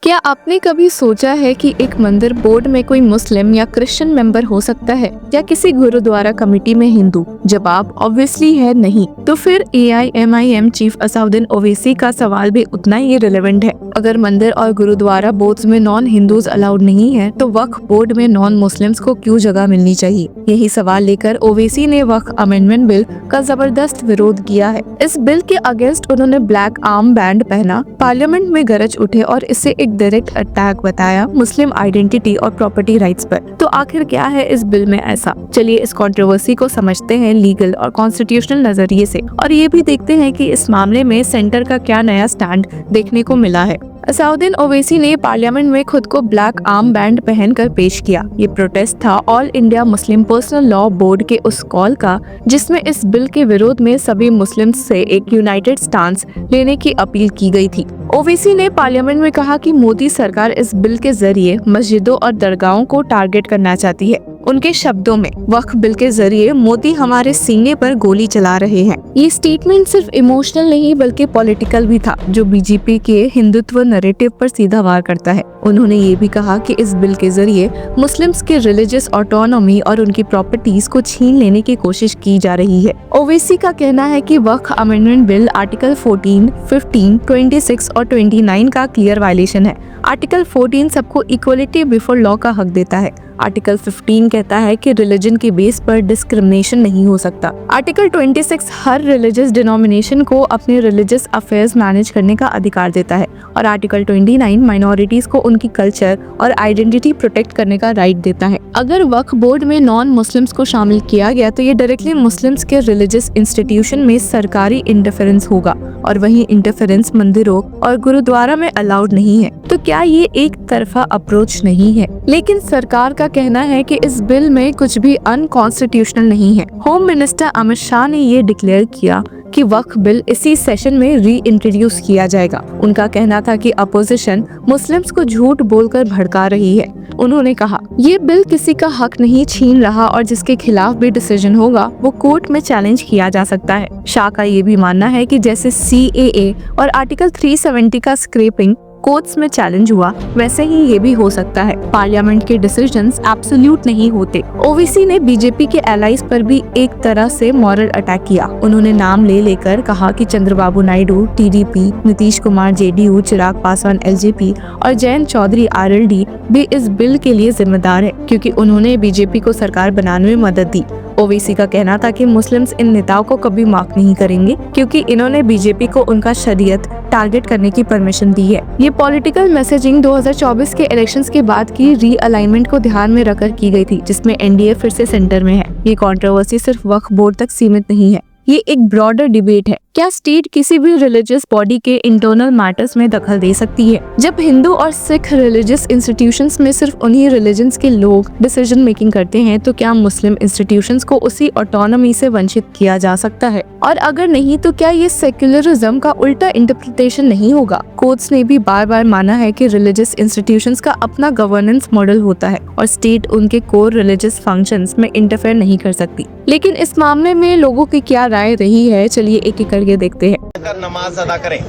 क्या आपने कभी सोचा है कि एक मंदिर बोर्ड में कोई मुस्लिम या क्रिश्चियन मेंबर हो सकता है या किसी गुरुद्वारा कमेटी में हिंदू? जवाब ऑब्वियसली है नहीं। तो फिर AIMIM चीफ असाउद्दीन ओवैसी का सवाल भी उतना ही रिलेवेंट है। अगर मंदिर और गुरुद्वारा बोर्ड्स में नॉन हिंदूज अलाउड नहीं है तो वक्फ बोर्ड में नॉन मुस्लिम्स को क्यों जगह मिलनी चाहिए? यही सवाल लेकर ओवैसी ने वक्फ अमेंडमेंट बिल का जबरदस्त विरोध किया है। इस बिल के अगेंस्ट उन्होंने ब्लैक आर्म बैंड पहना, पार्लियामेंट में गरज उठे और इसे एक डायरेक्ट अटैक बताया मुस्लिम आइडेंटिटी और प्रॉपर्टी राइट्स पर। तो आखिर क्या है इस बिल में ऐसा? चलिए इस कंट्रोवर्सी को समझते हैं लीगल और कॉन्स्टिट्यूशनल नजरिए से, और ये भी देखते हैं कि इस मामले में सेंटर का क्या नया स्टैंड देखने को मिला है। असाउद्दीन ओवैसी ने पार्लियामेंट में खुद को ब्लैक आर्म बैंड पहनकर पेश किया। ये प्रोटेस्ट था all India Muslim personal law board के उस कॉल का जिसमें इस बिल के विरोध में सभी मुस्लिम्स से एक यूनाइटेड स्टांस लेने की अपील की गई थी। ओवैसी ने पार्लियामेंट में कहा कि मोदी सरकार इस बिल के जरिए मस्जिदों और दरगाहों को टारगेट करना चाहती है। उनके शब्दों में, वक्फ बिल के जरिए मोदी हमारे सीने पर गोली चला रहे हैं। ये स्टेटमेंट सिर्फ इमोशनल नहीं बल्कि पॉलिटिकल भी था, जो बीजेपी के हिंदुत्व नैरेटिव पर सीधा वार करता है। उन्होंने ये भी कहा कि इस बिल के जरिए मुस्लिम्स के रिलीजियस ऑटोनॉमी और उनकी प्रॉपर्टीज को छीन लेने की कोशिश की जा रही है। ओवैसी का कहना है कि वक्फ अमेंडमेंट बिल आर्टिकल 14, 15, 26 और 29 का क्लियर वायलेशन है। आर्टिकल 14 सबको इक्वलिटी बिफोर लॉ का हक देता है। आर्टिकल 15 कहता है कि रिलीजन के बेस पर डिस्क्रिमिनेशन नहीं हो सकता। आर्टिकल 26 हर रिलीजियस डिनोमिनेशन को अपने रिलीजियस अफेयर्स मैनेज करने का अधिकार देता है, और आर्टिकल 29 माइनॉरिटीज को उनकी कल्चर और आइडेंटिटी प्रोटेक्ट करने का राइट देता है। अगर वक्फ बोर्ड में नॉन मुस्लिम्स को शामिल किया गया तो ये डायरेक्टली मुस्लिम्स के रिलीजियस इंस्टीट्यूशन में सरकारी इंटरफेरेंस होगा, और वही इंटरफेरेंस मंदिरों और गुरुद्वारा में अलाउड नहीं है। तो क्या ये एक तरफा अप्रोच नहीं है? लेकिन सरकार का कहना है कि इस बिल में कुछ भी अनकॉन्स्टिट्यूशनल नहीं है। होम मिनिस्टर अमित शाह ने ये डिक्लेयर किया कि वक्फ बिल इसी सेशन में री इंट्रोड्यूस किया जाएगा। उनका कहना था कि अपोजिशन मुस्लिम्स को झूठ बोलकर भड़का रही है। उन्होंने कहा, ये बिल किसी का हक नहीं छीन रहा और जिसके खिलाफ भी डिसीजन होगा वो कोर्ट में चैलेंज किया जा सकता है। शाह का ये भी मानना है कि जैसे CAA और आर्टिकल 370 का स्क्रैपिंग कोर्ट्स में चैलेंज हुआ, वैसे ही ये भी हो सकता है। पार्लियामेंट के डिसीजंस एब्सोल्यूट नहीं होते। ओवैसी ने बीजेपी के एलाइज पर भी एक तरह से मॉरल अटैक किया। उन्होंने नाम ले लेकर कहा कि Chandrababu Naidu TDP, Nitish Kumar JDU, Chirag Paswan LJP और जयंत चौधरी RLD भी इस बिल के लिए जिम्मेदार है, क्योंकि उन्होंने बीजेपी को सरकार बनाने में मदद दी। ओवैसी का कहना था कि मुस्लिम्स इन नेताओं को कभी माफ नहीं करेंगे, क्योंकि इन्होंने बीजेपी को उनका शरीयत टारगेट करने की परमिशन दी है। ये पॉलिटिकल मैसेजिंग 2024 के इलेक्शंस के बाद की रीअलाइनमेंट को ध्यान में रखकर की गई थी, जिसमें NDA फिर से सेंटर में है। ये कंट्रोवर्सी सिर्फ वक्फ बोर्ड तक सीमित नहीं है, ये एक ब्रॉडर डिबेट है। क्या स्टेट किसी भी रिलीजियस बॉडी के इंटरनल मैटर्स में दखल दे सकती है? जब हिंदू और सिख रिलीजियस इंस्टीट्यूशंस में सिर्फ उन्हीं रिलीजन्स के लोग डिसीजन मेकिंग करते हैं, तो क्या मुस्लिम इंस्टीट्यूशंस को उसी ऑटोनॉमी से वंचित किया जा सकता है? और अगर नहीं तो क्या ये सेक्युलरिज्म का उल्टा इंटरप्रिटेशन नहीं होगा? कोर्ट्स ने भी बार बार माना है कि रिलीजियस इंस्टीट्यूशंस का अपना गवर्नेंस मॉडल होता है और स्टेट उनके कोर रिलीजियस फंक्शंस में इंटरफेयर नहीं कर सकती। लेकिन इस मामले में लोगों की क्या राय रही है, चलिए एक एक करके देखते हैं। नमाज अदा करें।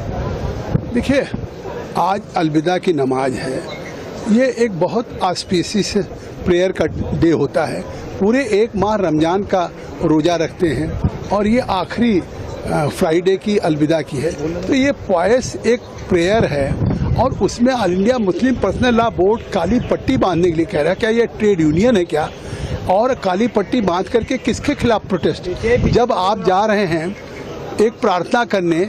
देखिए, आज अलविदा की नमाज है। ये एक बहुत ऑस्पिशियस प्रेयर का डे होता है। पूरे एक माह रमजान का रोज़ा रखते हैं और ये आखिरी फ्राइडे की अलविदा की है। तो ये पॉयस एक प्रेयर है और उसमें all India Muslim personal law board काली पट्टी बांधने के लिए कह रहा है। क्या ये ट्रेड यूनियन है क्या? और काली पट्टी बांध करके किसके खिलाफ प्रोटेस्ट? जब आप जा रहे हैं एक प्रार्थना करने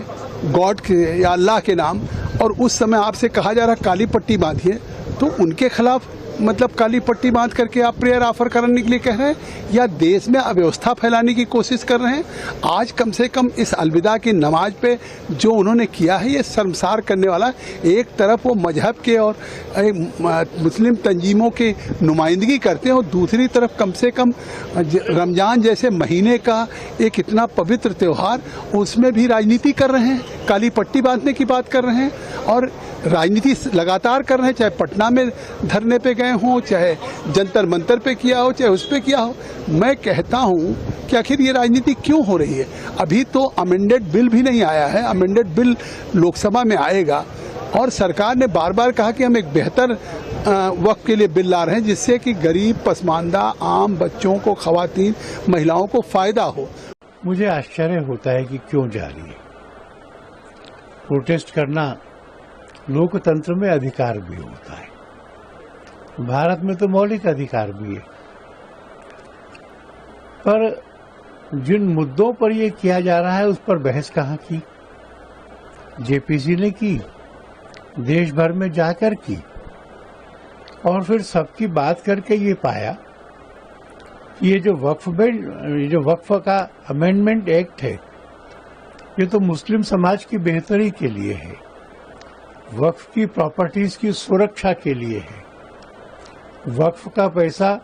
गॉड के या अल्लाह के नाम, और उस समय आपसे कहा जा रहा काली पट्टी बांधिए, तो उनके खिलाफ मतलब काली पट्टी बांध करके आप प्रेयर ऑफर करने के लिए कह रहे हैं या देश में अव्यवस्था फैलाने की कोशिश कर रहे हैं? आज कम से कम इस अलविदा की नमाज पे जो उन्होंने किया है ये शर्मसार करने वाला। एक तरफ वो मजहब के और मुस्लिम तंजीमों की नुमाइंदगी करते हैं और दूसरी तरफ कम से कम रमज़ान जैसे महीने का एक इतना पवित्र त्यौहार, उसमें भी राजनीति कर रहे हैं, काली पट्टी बांधने की बात कर रहे हैं और राजनीति लगातार कर रहे हैं। चाहे पटना में धरने पे गए हों, चाहे जंतर मंतर पे किया हो, चाहे उस पे किया हो। मैं कहता हूँ कि आखिर ये राजनीति क्यों हो रही है? अभी तो अमेंडेड बिल भी नहीं आया है। अमेंडेड बिल लोकसभा में आएगा और सरकार ने बार बार कहा कि हम एक बेहतर वक्फ के लिए बिल ला रहे हैं जिससे कि गरीब, पसमानदा, आम बच्चों को, खवातीन, महिलाओं को फ़ायदा हो। मुझे आश्चर्य होता है कि क्यों जा रही है। प्रोटेस्ट करना लोकतंत्र में अधिकार भी होता है, भारत में तो मौलिक अधिकार भी है, पर जिन मुद्दों पर यह किया जा रहा है उस पर बहस कहाँ की? जेपीसी ने की, देश भर में जाकर की, और फिर सबकी बात करके ये पाया कि ये जो वक्फ का अमेंडमेंट एक्ट है ये तो मुस्लिम समाज की बेहतरी के लिए है, वक्फ की प्रॉपर्टीज की सुरक्षा के लिए है, वक्फ का पैसा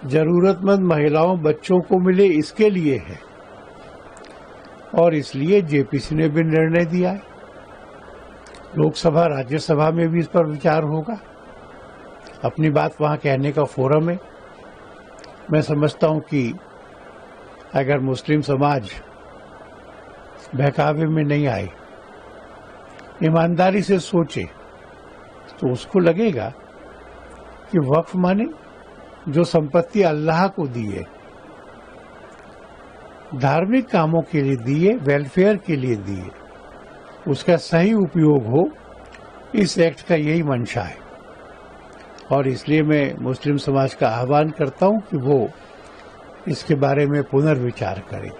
जरूरतमंद महिलाओं, बच्चों को मिले इसके लिए है, और इसलिए जेपीसी ने भी निर्णय दिया है। लोकसभा, राज्यसभा में भी इस पर विचार होगा, अपनी बात वहां कहने का फोरम है। मैं समझता हूं कि अगर मुस्लिम समाज बहकावे में नहीं आए, ईमानदारी से सोचे, तो उसको लगेगा कि वक्फ माने जो संपत्ति अल्लाह को दी है, धार्मिक कामों के लिए दी है, वेलफेयर के लिए दी है, उसका सही उपयोग हो, इस एक्ट का यही मंशा है। और इसलिए मैं मुस्लिम समाज का आह्वान करता हूं कि वो इसके बारे में पुनर्विचार करें।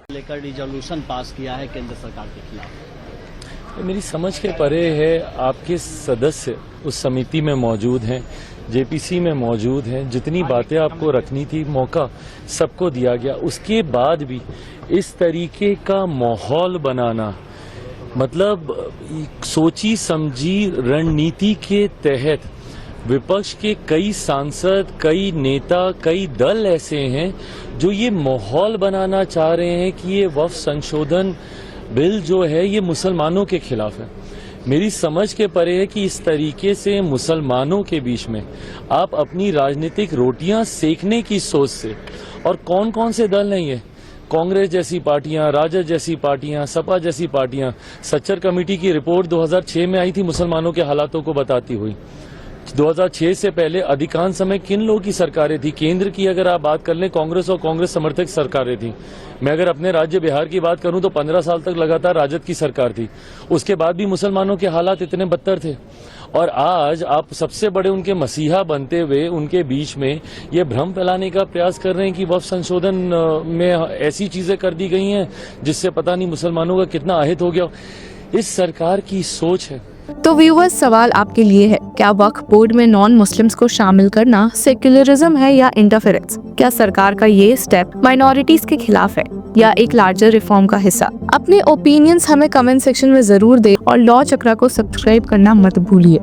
लेकर रिजोल्यूशन पास किया है केंद्र सरकार के खिलाफ। मेरी समझ के परे है, आपके सदस्य उस समिति में मौजूद हैं, जेपीसी में मौजूद हैं, जितनी बातें आपको रखनी थी मौका सबको दिया गया, उसके बाद भी इस तरीके का माहौल बनाना, मतलब सोची समझी रणनीति के तहत विपक्ष के कई सांसद, कई नेता, कई दल ऐसे हैं जो ये माहौल बनाना चाह रहे हैं कि ये वक्फ संशोधन बिल जो है ये मुसलमानों के खिलाफ है। मेरी समझ के परे है कि इस तरीके से मुसलमानों के बीच में आप अपनी राजनीतिक रोटियां सेकने की सोच से, और कौन कौन से दल हैं ये, कांग्रेस जैसी पार्टियां, राजद जैसी पार्टियां, सपा जैसी पार्टियां, सच्चर कमेटी की रिपोर्ट 2006 में आई थी मुसलमानों के हालातों को बताती हुई। 2006 से पहले अधिकांश समय किन लोगों की सरकारें थी? केंद्र की अगर आप बात कर लें, कांग्रेस और कांग्रेस समर्थक सरकारें थी। मैं अगर अपने राज्य बिहार की बात करूं तो 15 साल तक लगातार राजद की सरकार थी, उसके बाद भी मुसलमानों के हालात इतने बदतर थे। और आज आप सबसे बड़े उनके मसीहा बनते हुए उनके बीच में ये भ्रम फैलाने का प्रयास कर रहे हैं कि वक्फ संशोधन में ऐसी चीजें कर दी गई हैं जिससे पता नहीं मुसलमानों का कितना अहित हो गया। इस सरकार की सोच है। तो व्यूअर्स, सवाल आपके लिए है, क्या वक्फ बोर्ड में नॉन मुस्लिम्स को शामिल करना सेक्युलरिज्म है या इंटरफेरेंस? क्या सरकार का ये स्टेप माइनॉरिटीज के खिलाफ है या एक लार्जर रिफॉर्म का हिस्सा? अपने ओपिनियंस हमें कमेंट सेक्शन में जरूर दें और लॉ चक्रा को सब्सक्राइब करना मत भूलिए।